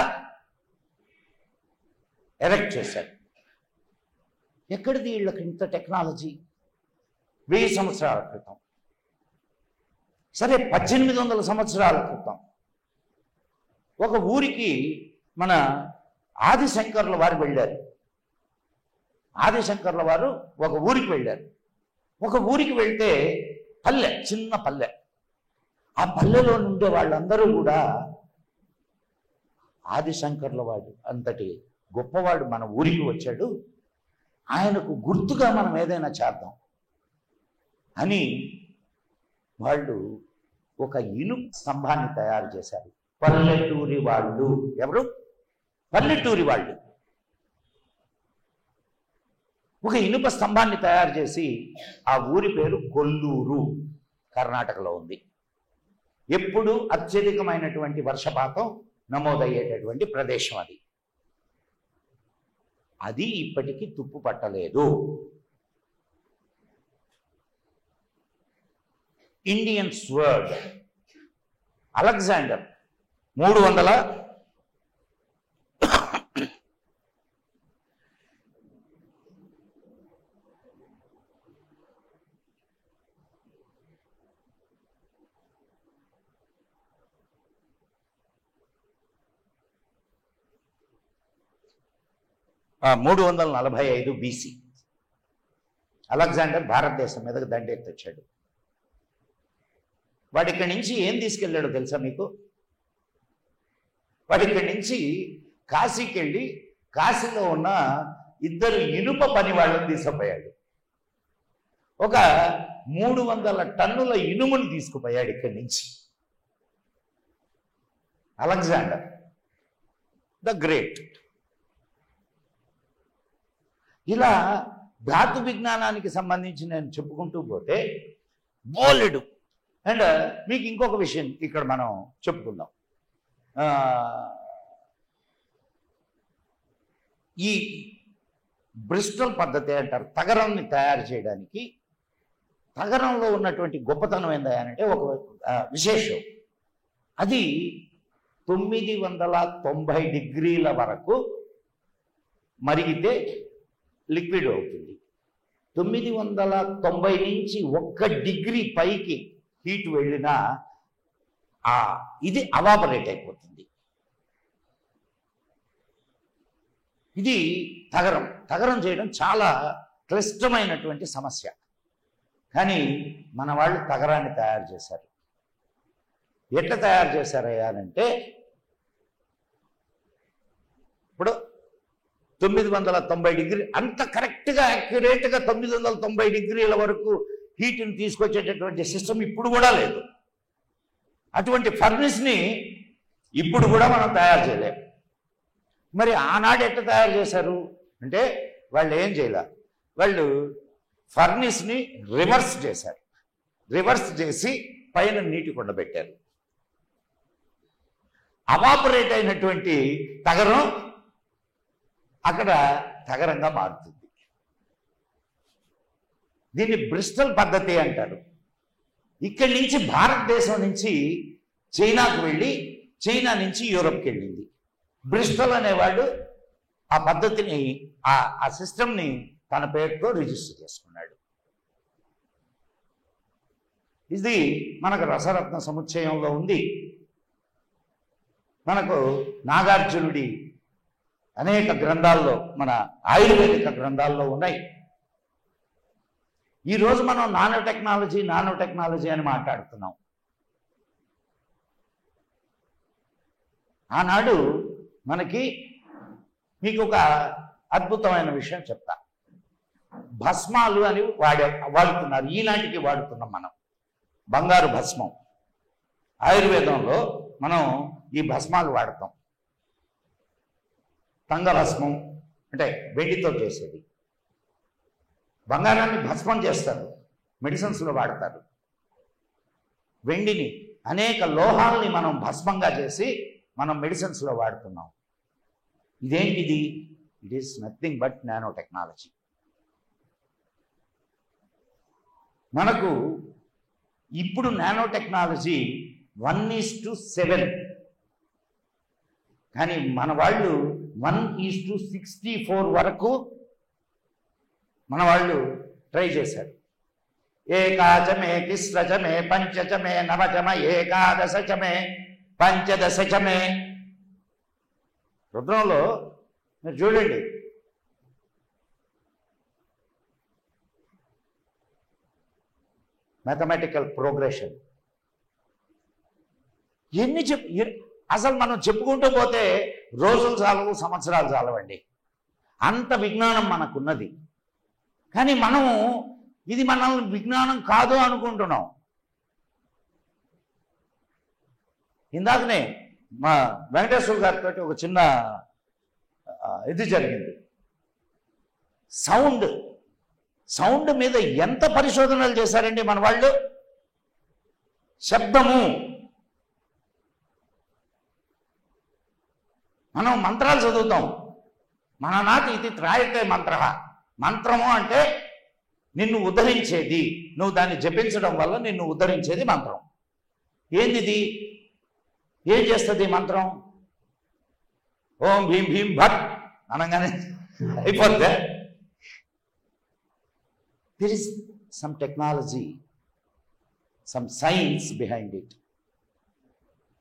ఎరెక్ట్ చేశారు. ఎక్కడిది వీళ్ళకి ఇంత టెక్నాలజీ? 1000 సంవత్సరాల క్రితం. సరే, 1800 సంవత్సరాల క్రితం ఒక ఊరికి మన ఆదిశంకర్ల వారు వెళ్ళారు. ఆదిశంకర్ల వారు ఒక ఊరికి వెళ్ళారు. ఒక ఊరికి వెళ్తే పల్లె, చిన్న పల్లె. ఆ పల్లెలో ఉండే వాళ్ళందరూ కూడా ఆదిశంకర్ల వాడు అంతటి గొప్పవాడు మన ఊరికి వచ్చాడు, ఆయనకు గుర్తుగా మనం ఏదైనా చేద్దాం అని వాళ్ళు ఒక ఇనుప స్తంభాన్ని తయారు చేశారు. పల్లెటూరి వాళ్ళు. ఎవరు? పల్లెటూరి వాళ్ళు ఒక ఇనుప స్తంభాన్ని తయారు చేసి, ఆ ఊరి పేరు కొల్లూరు, కర్ణాటకలో ఉంది. ఎప్పుడు అత్యధికమైనటువంటి వర్షపాతం నమోదయ్యేటటువంటి ప్రదేశం అది. అది ఇప్పటికీ తుప్పు పట్టలేదు. Indian sword Alexander 300 345 BC Alexander భారతదేశం మీదకి దండెత్తొచ్చాడు. వాడు ఇక్కడి నుంచి ఏం తీసుకెళ్ళాడో తెలుసా మీకు? వాడు ఇక్కడి నుంచి కాశీకి వెళ్ళి కాశీలో ఉన్న 2 ఇనుప పని వాళ్ళని తీసుకుపోయాడు. ఒక 300 టన్నుల ఇనుముని తీసుకుపోయాడు ఇక్కడి నుంచి అలెగ్జాండర్ ద గ్రేట్. ఇలా ధాతు విజ్ఞానానికి సంబంధించి నేను చెప్పుకుంటూ పోతే బోలెడు. అండ్ మీకు ఇంకొక విషయం ఇక్కడ మనం చెప్పుకుందాం. ఈ బ్రిస్టల్ పద్ధతి అంటారు తగరాన్ని తయారు చేయడానికి. తగరంలో ఉన్నటువంటి గొప్పతనం ఏందంటే ఒక విశేషం, అది 990 డిగ్రీల వరకు మరిగితే లిక్విడ్ అవుతుంది. 990 నుంచి 1 డిగ్రీ పైకి హీట్ వెళ్ళినా ఇది అవాపరేట్ అయిపోతుంది. ఇది తగరం చేయడం చాలా క్లిష్టమైనటువంటి సమస్య. కానీ మన వాళ్ళు తగరాన్ని తయారు చేశారు. ఎట్లా తయారు చేశారయ్యా అంటే, ఇప్పుడు 990 డిగ్రీ అంత కరెక్ట్గా యాక్యురేట్గా 990 డిగ్రీల వరకు హీట్ని తీసుకొచ్చేటటువంటి సిస్టమ్ ఇప్పుడు కూడా లేదు. అటువంటి ఫర్నిస్ని ఇప్పుడు కూడా మనం తయారు చేయలేం. మరి ఆనాడు ఎట్లా తయారు చేశారు అంటే, వాళ్ళు ఏం చేయలే, వాళ్ళు ఫర్నిస్ని రివర్స్ చేశారు. రివర్స్ చేసి పైన నీటి కుండ పెట్టారు. అవాపరేట్ అయినటువంటి తగరం అక్కడ తగరంగా మారుతుంది. దీన్ని బ్రిస్టల్ పద్ధతి అంటారు. ఇక్కడి నుంచి భారతదేశం నుంచి చైనాకు వెళ్ళి, చైనా నుంచి యూరోప్కి వెళ్ళింది. బ్రిస్టల్ అనేవాడు ఆ పద్ధతిని, ఆ సిస్టమ్ని తన పేరుతో రిజిస్టర్ చేసుకున్నాడు. ఇది మనకు రసరత్న సముచ్చయంలో ఉంది. మనకు నాగార్జునుడి అనేక గ్రంథాల్లో, మన ఆయుర్వేదిక గ్రంథాల్లో ఉన్నాయి. ఈరోజు మనం నానో టెక్నాలజీ అని మాట్లాడుతున్నాం. ఆనాడు మీకు ఒక అద్భుతమైన విషయం చెప్తా. భస్మాలు అని వాడుతున్నారు, ఈనాటికి వాడుతున్నాం మనం. బంగారు భస్మం, ఆయుర్వేదంలో మనం ఈ భస్మాలు వాడతాం. తంగ భస్మం అంటే వెండితో చేసేది. బంగారాన్ని భస్మం చేస్తారు, మెడిసిన్స్లో వాడతారు. వెండిని, అనేక లోహాలని మనం భస్మంగా చేసి మనం మెడిసిన్స్లో వాడుతున్నాం. ఇదేంటిది? It is nothing but nano technology. మనకు ఇప్పుడు నానో టెక్నాలజీ 1:7, కానీ మన వాళ్ళు 1:64 వరకు మన వాళ్ళు ట్రై చేశారు. ఏకాచమే, తిస్రచమే, పంచచమే, నవచమ, ఏకాదశచమే, పంచదశచమే. రుద్రంలో మీరు చూడండి, మ్యాథమెటికల్ ప్రోగ్రెషన్ అసలు మనం చెప్పుకుంటూ పోతే రోజులు చాలవు, సంవత్సరాలు చాలవండి. అంత విజ్ఞానం మనకున్నది. కానీ మనము ఇది మనల్ని విజ్ఞానం కాదు అనుకుంటున్నాం. ఇందాకనే మా వెంకటేశ్వర గారితో ఒక చిన్న ఇది జరిగింది. సౌండ్ మీద ఎంత పరిశోధనలు చేశారండి మన వాళ్ళు. శబ్దము, మనం మంత్రాలు చదువుతాం. మన నాటి ఇది త్రాయతే మంత్ర. మంత్రము అంటే నిన్ను ఉద్ధరించేది, నువ్వు దాన్ని జపించడం వల్ల నిన్ను ఉద్ధరించేది మంత్రం. ఏంది? ఏం చేస్తుంది మంత్రం? ఓం భీం భీం భట్ అనగానే అయిపోద్ది. There is some technology, some science behind it.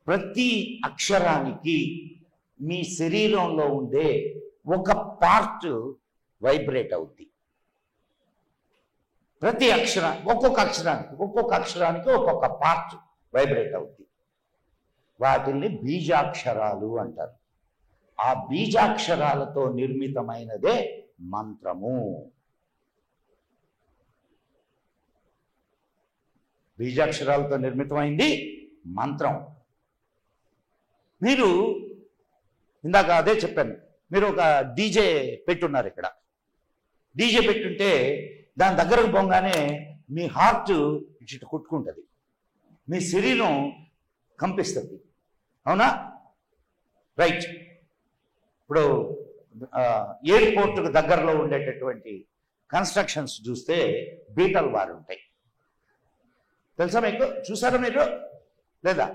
ప్రతి అక్షరానికి మీ శరీరంలో ఉండే ఒక పార్ట్ వైబ్రేట్ అవుద్ది. ప్రతి ఒక్కొక్క అక్షరానికి ఒక్కొక్క పార్ట్ వైబ్రేట్ అవుద్ది. వాటిల్ని బీజాక్షరాలు అంటారు. ఆ బీజాక్షరాలతో నిర్మితమైనదే మంత్రము. బీజాక్షరాలతో నిర్మితమైంది మంత్రం. మీరు ఇందాక అదే చెప్పాను, మీరు ఒక డీజే పెట్టున్నారు. ఇక్కడ డీజే పెట్టుంటే దాని దగ్గరకు పోగానే మీ హార్ట్ ఇటు కొట్టుకుంటుంది, మీ శరీరం కంపిస్తుంది. అవునా? రైట్. ఇప్పుడు ఎయిర్పోర్ట్కు దగ్గరలో ఉండేటటువంటి కన్స్ట్రక్షన్స్ చూస్తే బీటల్ వారు ఉంటాయి. తెలుసా మీకు? చూసారా మీరు లేదా?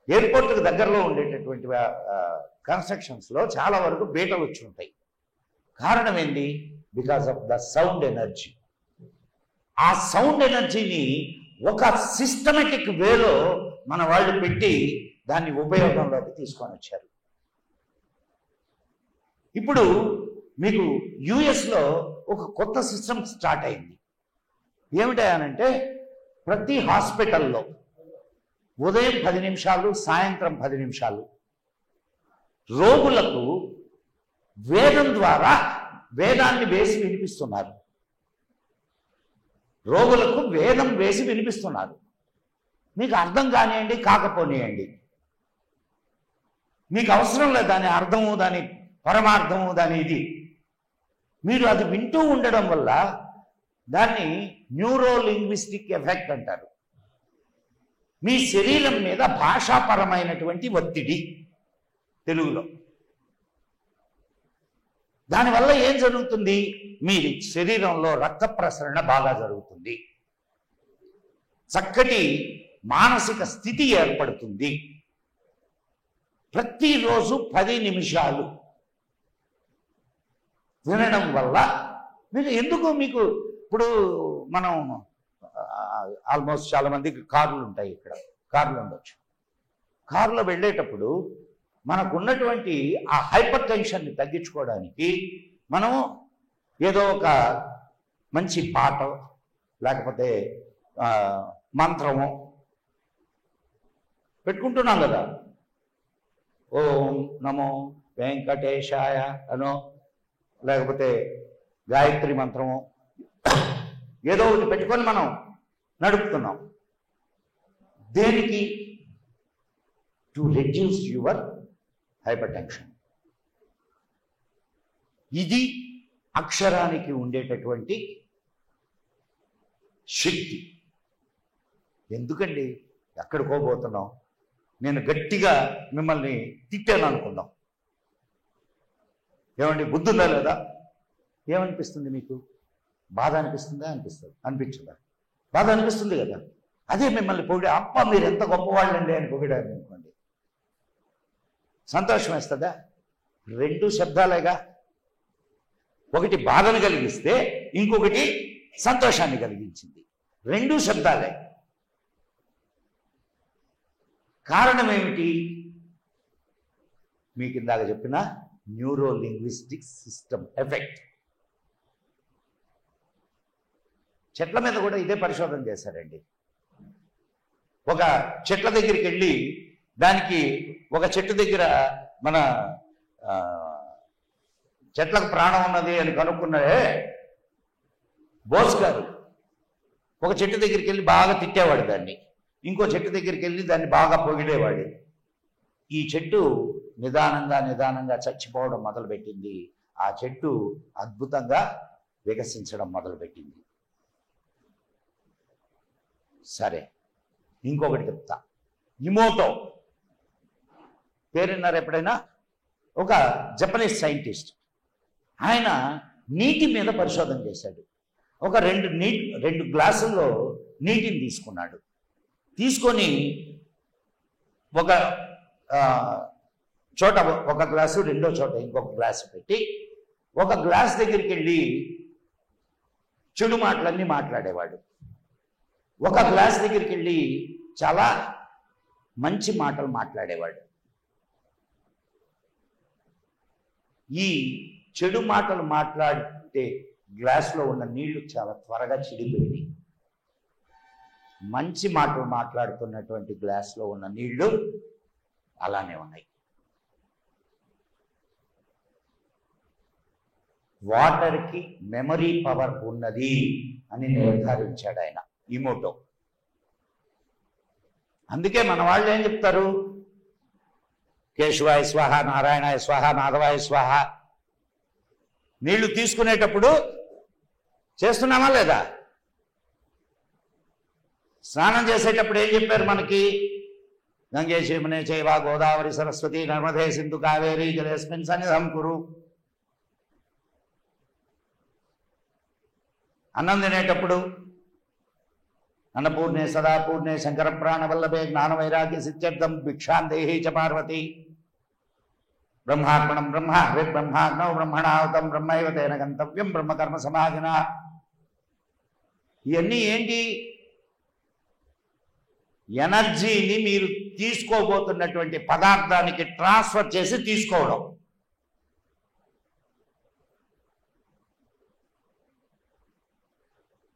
ఎయిర్పోర్ట్కి దగ్గరలో ఉండేటటువంటి కన్స్ట్రక్షన్స్లో చాలా వరకు బీటలు వచ్చి ఉంటాయి. కారణం ఏంటి? Because of the sound energy. ఆ సౌండ్ ఎనర్జీని ఒక సిస్టమేటిక్ వేలో మన వాళ్ళు పెట్టి దాన్ని ఉపయోగంలోకి తీసుకొని వచ్చారు. ఇప్పుడు మీకు యుఎస్లో ఒక కొత్త సిస్టమ్ స్టార్ట్ అయింది. ఏమిటంటే ప్రతి హాస్పిటల్లో ఉదయం 10 నిమిషాలు, సాయంత్రం 10 నిమిషాలు రోగులకు వేదం ద్వారా వేదాన్ని వేసి వినిపిస్తున్నారు. రోగులకు వేదం వేసి వినిపిస్తున్నారు. మీకు అర్థం కానివ్వండి, కాకపోనియండి, మీకు అవసరం లేదు దాని అర్థము, దాని పరమార్థము, దాని ఇది. మీరు అది వింటూ ఉండడం వల్ల దాన్ని న్యూరో లింగ్విస్టిక్ ఎఫెక్ట్ అంటారు. మీ శరీరం మీద భాషాపరమైనటువంటి ఒత్తిడి తెలుగులో. దానివల్ల ఏం జరుగుతుంది? మీ శరీరంలో రక్త ప్రసరణ బాగా జరుగుతుంది, చక్కటి మానసిక స్థితి ఏర్పడుతుంది. ప్రతిరోజు 10 నిమిషాలు వినడం వల్ల మీకు ఇప్పుడు మనం ఆల్మోస్ట్ చాలా మందికి కార్లు ఉంటాయి, ఇక్కడ కార్లు ఉండొచ్చు. కారులో వెళ్ళేటప్పుడు మనకు ఉన్నటువంటి ఆ హైపర్ టెన్షన్ని తగ్గించుకోవడానికి మనం ఏదో ఒక మంచి పాట లేకపోతే మంత్రము పెట్టుకుంటున్నాం కదా. ఓం నమో వెంకటేశాయ అనో లేకపోతే గాయత్రి మంత్రము ఏదో ఒకటి పెట్టుకొని మనం నడుపుతున్నాం. దేనికి? To reduce your hyper tension. ఇది అక్షరానికి ఉండేటటువంటి శక్తి. ఎందుకండి ఎక్కడికో పోతున్నాం, నేను గట్టిగా మిమ్మల్ని తిట్టాను అనుకుందాం, ఏమండి బుద్ధి ఉందా లేదా? ఏమనిపిస్తుంది మీకు? బాధ అనిపిస్తుందా? అనిపించదా? బాధ అనిపిస్తుంది కదా. అదే మిమ్మల్ని పొగిడే, అప్ప మీరు ఎంత గొప్పవాళ్ళండి అని పొగిడారు అనుకోండి, సంతోషం వేస్తుందా? 2 శబ్దాలేగా. ఒకటి బాధను కలిగిస్తే ఇంకొకటి సంతోషాన్ని కలిగించింది. 2 శబ్దాలే. కారణం ఏమిటి? మీకు ఇందాక చెప్పిన న్యూరో లింగ్విస్టిక్ సిస్టమ్ ఎఫెక్ట్. చెట్ల మీద కూడా ఇదే పరిశోధన చేశారండి. ఒక చెట్ల దగ్గరికి వెళ్ళి దానికి ఒక చెట్టు దగ్గర మన చెట్లకు ప్రాణం ఉన్నది అని కనుక్కున్నాడే బోస్ గారు. ఒక చెట్టు దగ్గరికి వెళ్ళి బాగా తిట్టేవాడు దాన్ని, ఇంకో చెట్టు దగ్గరికి వెళ్ళి దాన్ని బాగా పొగిడేవాడు. ఈ చెట్టు నిదానంగా చచ్చిపోవడం మొదలుపెట్టింది. ఆ చెట్టు అద్భుతంగా వికసించడం మొదలుపెట్టింది. సరే, ఇంకొకటి చెప్తా. ఇమోటో పేరున్నారు ఎప్పుడైనా? ఒక జపనీస్ సైంటిస్ట్. ఆయన నీటి మీద పరిశోధన చేశాడు. ఒక 2 గ్లాసుల్లో నీటిని తీసుకున్నాడు. తీసుకొని ఒక చోట ఒక గ్లాసు, రెండో చోట ఇంకొక గ్లాసు పెట్టి ఒక గ్లాస్ దగ్గరికి వెళ్ళి చెడు మాటలన్నీ మాట్లాడేవాడు. ఒక గ్లాస్ దగ్గరికి వెళ్ళి చాలా మంచి మాటలు మాట్లాడేవాడు. ఈ చెడు మాటలు మాట్లాడితే గ్లాసులో ఉన్న నీళ్లు చాలా త్వరగా చెడిపోయి, మంచి మాటలు మాట్లాడుతున్నటువంటి గ్లాసులో ఉన్న నీళ్లు అలానే ఉన్నాయి. వాటర్కి మెమరీ పవర్ ఉన్నది అని నిర్ధారించాడు ఆయన, ఇమోటో. అందుకే మన వాళ్ళు ఏం చెప్తారు? కేశవాయ స్వాహ, నారాయణాయ స్వాహ, మాధవాయ స్వాహ. నీళ్లు తీసుకునేటప్పుడు చేస్తున్నామా లేదా? స్నానం చేసేటప్పుడు ఏం చెప్పారు మనకి? గంగే యమునే చైవ గోదావరి సరస్వతి నర్మదే సింధు కావేరీ జలేస్మిన్ సన్నిధం కురు. అన్నం తినేటప్పుడు అన్నపూర్ణే సదాపూర్ణే శంకర ప్రాణవల్లభే జ్ఞాన వైరాగ్య సిద్ధ్యర్థం భిక్షాం దేహి చ పార్వతి. బ్రహ్మార్పణం బ్రహ్మ బ్రహ్మాగ్నౌ బ్రహ్మణాహుతం బ్రహ్మైవ తేన గంతవ్యం బ్రహ్మకర్మ సమాధిన. ఇవన్నీ ఏంటి? ఎనర్జీని మీరు తీసుకోబోతున్నటువంటి పదార్థానికి ట్రాన్స్ఫర్ చేసి తీసుకోవడం.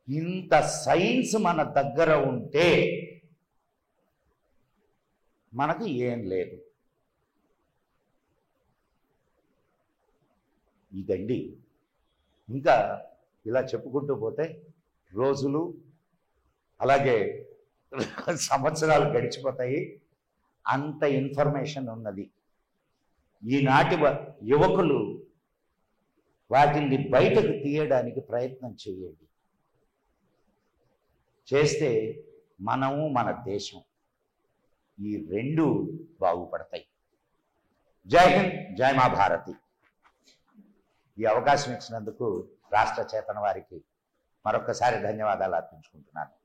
ఇంత సైన్స్ మన దగ్గర ఉంటే మనకు ఏం లేదు. ఇదండి. ఇంకా ఇలా చెప్పుకుంటూ పోతే రోజులు అలాగే సంవత్సరాలు గడిచిపోతాయి. అంత ఇన్ఫర్మేషన్ ఉన్నది. ఈనాటి యువకులు వాటిని బయటకు తీయడానికి ప్రయత్నం చేయండి. చేస్తే మనము మన దేశం ఈ రెండు బాగుపడతాయి. జై హింద్, జై మా భారతి. ఈ అవకాశం ఇచ్చినందుకు రాష్ట్ర చేతన వారికి మరొకసారి ధన్యవాదాలు అర్పించుకుంటున్నాను.